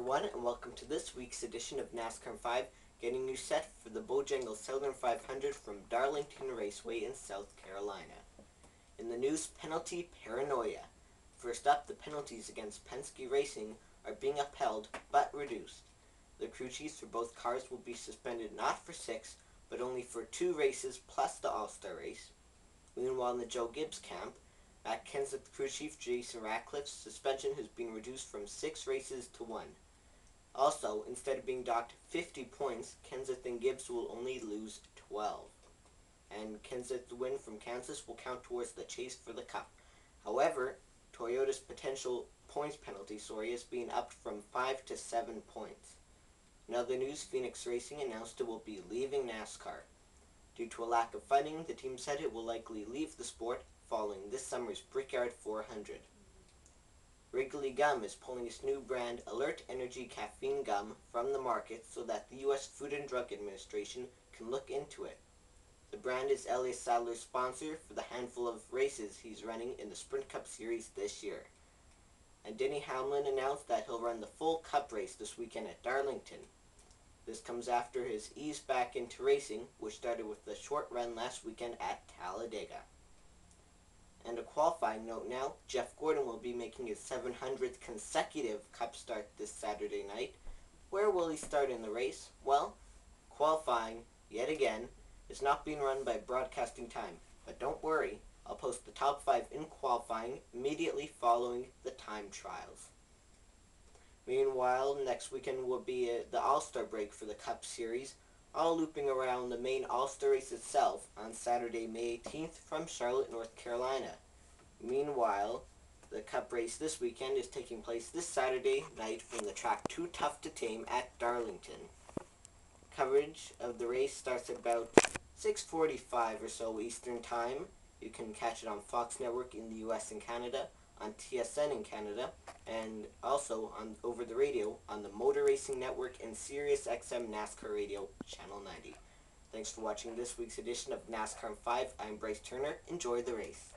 everyone, and welcome to this week's edition of NASCAR 5, getting you set for the Bojangles Southern 500 from Darlington Raceway in South Carolina. In the news, penalty paranoia. First up, the penalties against Penske Racing are being upheld but reduced. The crew chiefs for both cars will be suspended not for 6, but only for 2 races plus the All-Star race. Meanwhile, in the Joe Gibbs camp, Matt Kenseth crew chief Jason Ratcliffe's suspension has been reduced from 6 races to 1. Also, instead of being docked 50 points, Kenseth and Gibbs will only lose 12. And Kenseth's win from Kansas will count towards the chase for the Cup. However, Toyota's potential points penalty is being upped from 5 to 7 points. In other news, Phoenix Racing announced it will be leaving NASCAR. Due to a lack of funding, the team said it will likely leave the sport following this summer's Brickyard 400. Wrigley Gum is pulling its new brand Alert Energy Caffeine Gum from the market so that the U.S. Food and Drug Administration can look into it. The brand is Elliott Sadler's sponsor for the handful of races he's running in the Sprint Cup Series this year. And Denny Hamlin announced that he'll run the full Cup race this weekend at Darlington. This comes after his ease back into racing, which started with the short run last weekend at Talladega. And a qualifying note now, Jeff Gordon will be making his 700th consecutive Cup start this Saturday night. Where will he start in the race? Well, qualifying, yet again, is not being run by broadcasting time. But don't worry, I'll post the top 5 in qualifying immediately following the time trials. Meanwhile, next weekend will be the All-Star break for the Cup Series, all looping around the main All-Star race itself on Saturday, May 18th from Charlotte, North Carolina. Meanwhile, the Cup race this weekend is taking place this Saturday night from the track Too Tough to Tame at Darlington. Coverage of the race starts at about 6:45 or so Eastern Time. You can catch it on Fox Network in the US and Canada, on TSN in Canada, and also on over the radio on the Motor Racing Network and Sirius XM NASCAR Radio Channel 90. Thanks for watching this week's edition of NASCAR 5. I'm Bryce Turner. Enjoy the race.